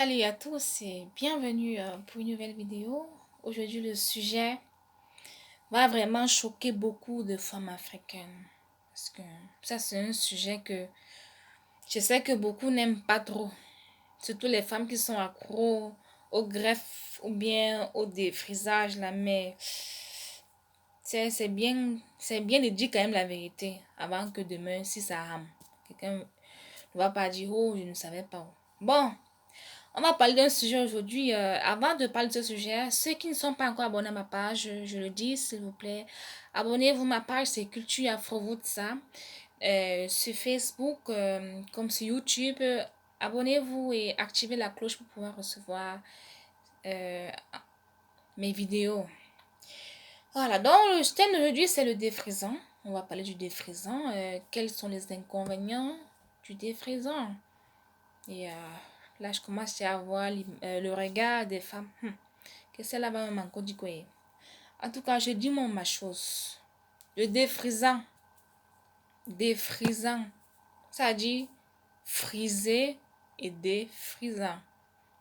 Salut à tous et bienvenue pour une nouvelle vidéo. Aujourd'hui, le sujet va vraiment choquer beaucoup de femmes africaines. Parce que ça, c'est un sujet que je sais que beaucoup n'aiment pas trop. Surtout les femmes qui sont accros au greffe ou bien au défrisage là. Mais c'est bien de dire quand même la vérité avant que demain, si ça rame, quelqu'un ne va pas dire, oh, je ne savais pas. Bon. On va parler d'un sujet aujourd'hui. Avant de parler de ce sujet, ceux qui ne sont pas encore abonnés à ma page, je le dis, s'il vous plaît, abonnez-vous à ma page, c'est Culture Afro ça. Sur Facebook, comme sur YouTube, abonnez-vous et activez la cloche pour pouvoir recevoir euh, mes vidéos. Voilà, donc le thème d'aujourd'hui, c'est le défrisant. On va parler du défrisant. Quels sont les inconvénients du défrisant? Et là, je commence à voir le regard des femmes. Que celle-là va me manquer du quoi. En tout cas, je dis mon ma chose. Le défrisant. Défrisant. Ça dit friser et défrisant.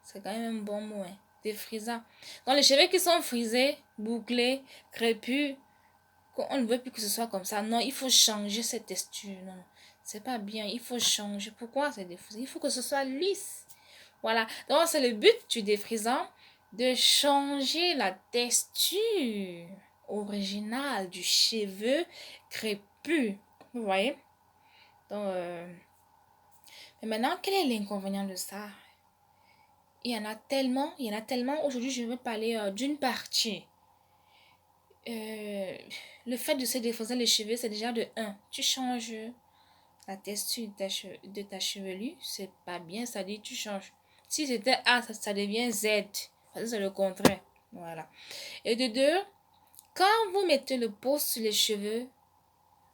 C'est quand même un bon mot. Hein. Défrisant. Donc, les cheveux qui sont frisés, bouclés, crépus, on ne veut plus que ce soit comme ça. Non, il faut changer cette texture. Non, c'est pas bien. Il faut changer. Pourquoi c'est défrisé? Il faut que ce soit lisse. Voilà. Donc, c'est le but du défrisant de changer la texture originale du cheveu crépus. Vous voyez? Donc, mais maintenant, quel est l'inconvénient de ça? Il y en a tellement, il y en a tellement. Aujourd'hui, je veux parler d'une partie. Le fait de se défriser les cheveux, c'est déjà de 1. Tu changes la texture de ta chevelure, c'est pas bien, ça dit tu changes. Si c'était A, ça devient Z. Parce que c'est le contraire. Voilà. Et de 2, quand vous mettez le pot sur les cheveux,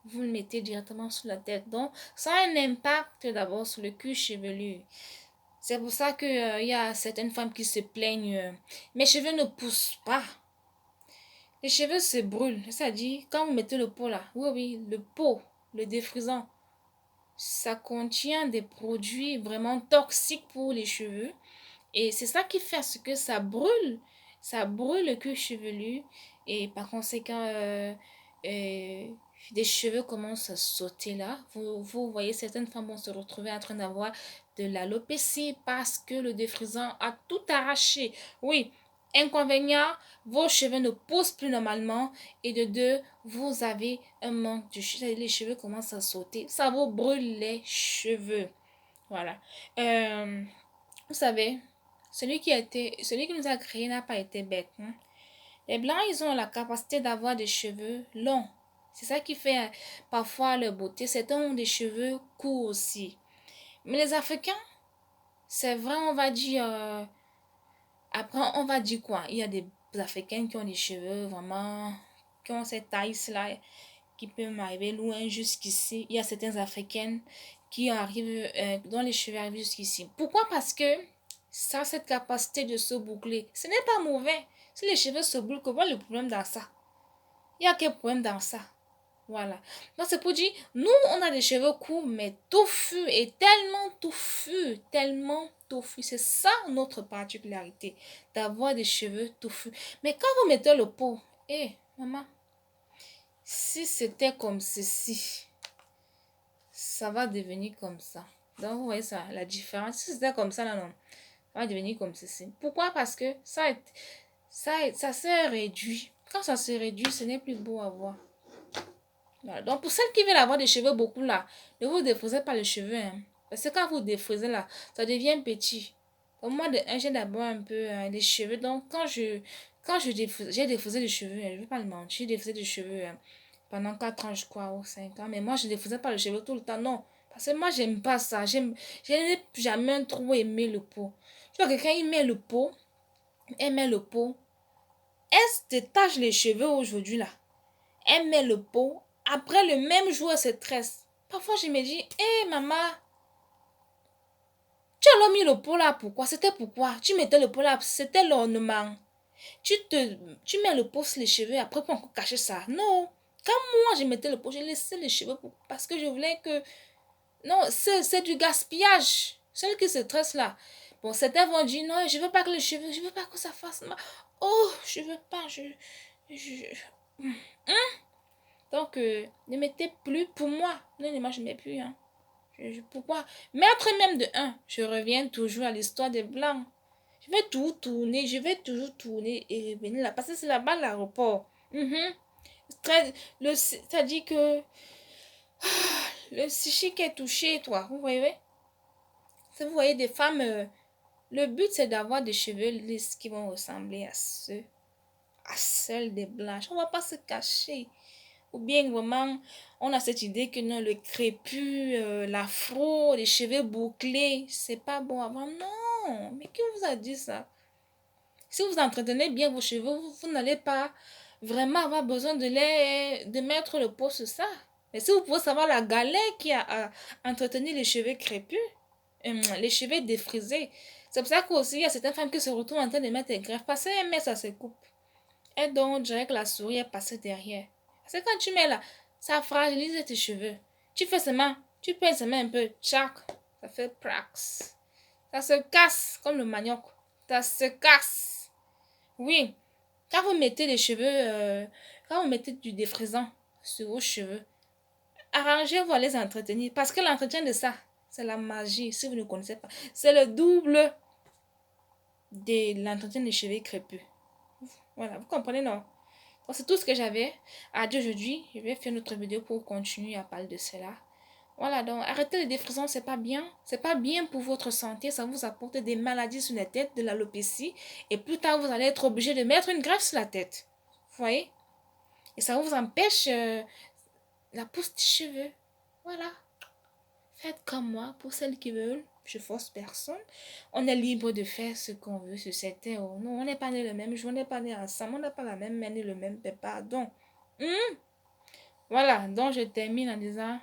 vous le mettez directement sur la tête. Donc, ça a un impact d'abord sur le cuir chevelu. C'est pour ça qu'il y a certaines femmes qui se plaignent. Mes cheveux ne poussent pas. Les cheveux se brûlent. C'est-à-dire, quand vous mettez le pot là, oui, le pot, le défrisant, ça contient des produits vraiment toxiques pour les cheveux. Et c'est ça qui fait ce que ça brûle. Ça brûle le cuir chevelu. Et par conséquent, des cheveux commencent à sauter là. Vous voyez, certaines femmes vont se retrouver en train d'avoir de l'alopécie parce que le défrisant a tout arraché. Oui, inconvénient, vos cheveux ne poussent plus normalement. Et de 2, vous avez un manque de cheveux. Les cheveux commencent à sauter. Ça vous brûle les cheveux. Voilà. Vous savez, celui qui nous a créés n'a pas été bête. Hein? Les Blancs, ils ont la capacité d'avoir des cheveux longs. C'est ça qui fait parfois leur beauté. Certains ont des cheveux courts aussi. Mais les Africains, c'est vrai, on va dire... après, on va dire quoi? Il y a des Africains qui ont des cheveux vraiment... qui ont cette taille-là, qui peut m'arriver loin jusqu'ici. Il y a certaines Africaines qui arrivent... dont les cheveux arrivent jusqu'ici. Pourquoi? Parce que ça a cette capacité de se boucler. Ce n'est pas mauvais. Si les cheveux se bouclent, quel est le problème dans ça? Il y a quel problème dans ça? Voilà. Donc c'est pour dire, nous on a des cheveux courts mais touffus et tellement touffus. C'est ça notre particularité, d'avoir des cheveux touffus. Mais quand vous mettez le pot, maman, si c'était comme ceci, ça va devenir comme ça. Donc vous voyez ça, la différence. Si c'était comme ça, là, non, ça va devenir comme ceci. Pourquoi? Parce que ça s'est réduit. Quand ça se réduit, ce n'est plus beau à voir. Voilà. Donc, pour celles qui veulent avoir des cheveux beaucoup là, ne vous défrisez pas les cheveux. Hein. Parce que quand vous défrisez là, ça devient petit. Donc, moi, j'ai d'abord un peu les cheveux. Donc, quand j'ai défrisé les cheveux, je ne vais pas le mentir, j'ai défrisé les cheveux pendant 4 ans, je crois, ou 5 ans. Mais moi, je ne défrisais pas les cheveux tout le temps. Non. Parce que moi, j'aime pas ça. Je n'ai jamais trop aimé le pot. Tu vois, quelqu'un, il met le pot, elle met le pot, elle se détache les cheveux aujourd'hui là. Elle met le pot. Après, le même jour, elle se tresse. Parfois, je me dis, hé, maman, tu as mis le pot là, pourquoi? C'était pourquoi? Tu mettais le pot là, c'était l'ornement. Tu mets le pot sur les cheveux, après, pour encore cacher ça. Non. Quand moi, je mettais le pot, je laissais les cheveux parce que je voulais que... Non, c'est du gaspillage. Celle qui se tresse là. Bon, certains vont dire non, je veux pas que les cheveux, je veux pas que ça fasse mal. Oh, je veux pas, je... Donc, ne mettez plus pour moi. Non, moi, je ne mets plus. Hein. Pourquoi? Mettre même de un. Je reviens toujours à l'histoire des blancs. Je vais tout tourner, je vais toujours tourner et revenir là. Parce que c'est là-bas l'aéroport. C'est-à-dire que le psychique est touché, toi. Vous voyez? Si vous voyez des femmes, le but c'est d'avoir des cheveux lisses qui vont ressembler à celles des blanches. On ne va pas se cacher. Ou bien vraiment, on a cette idée que non, le crépus, l'afro, les cheveux bouclés, c'est pas bon avant. Non, mais qui vous a dit ça? Si vous entretenez bien vos cheveux, vous n'allez pas vraiment avoir besoin de mettre le pot sur ça. Mais si vous pouvez savoir la galère qui a à entretenir les cheveux crépus, les cheveux défrisés, c'est pour ça qu'aussi il y a certaines femmes qui se retrouvent en train de mettre des greffes parce qu'elles mettent ça se coupe. Et donc, on dirait que la souris est passée derrière. C'est quand tu mets là, ça fragilise tes cheveux. Tu fais seulement, tu pinces seulement un peu, tchac, ça fait prax. Ça se casse comme le manioc. Ça se casse. Oui, quand vous mettez les cheveux, quand vous mettez du défrisant sur vos cheveux, arrangez-vous à les entretenir. Parce que l'entretien de ça, c'est la magie, si vous ne connaissez pas. C'est le double de l'entretien des cheveux crépus. Voilà, vous comprenez, non? Donc, c'est tout ce que j'avais à dire aujourd'hui. Je vais faire une autre vidéo pour continuer à parler de cela. Voilà, donc arrêtez les défrisons, c'est pas bien. C'est pas bien pour votre santé. Ça vous apporte des maladies sur la tête, de l'alopécie. Et plus tard, vous allez être obligé de mettre une greffe sur la tête. Vous voyez? Et ça vous empêche la pousse des cheveux. Voilà. Faites comme moi, pour celles qui veulent. Je force personne. On est libre de faire ce qu'on veut sur cette terre. Non, on n'est pas né le même jour, on n'est pas né ensemble, on n'a pas la même mère ni le même père. Pardon. Voilà, donc je termine en disant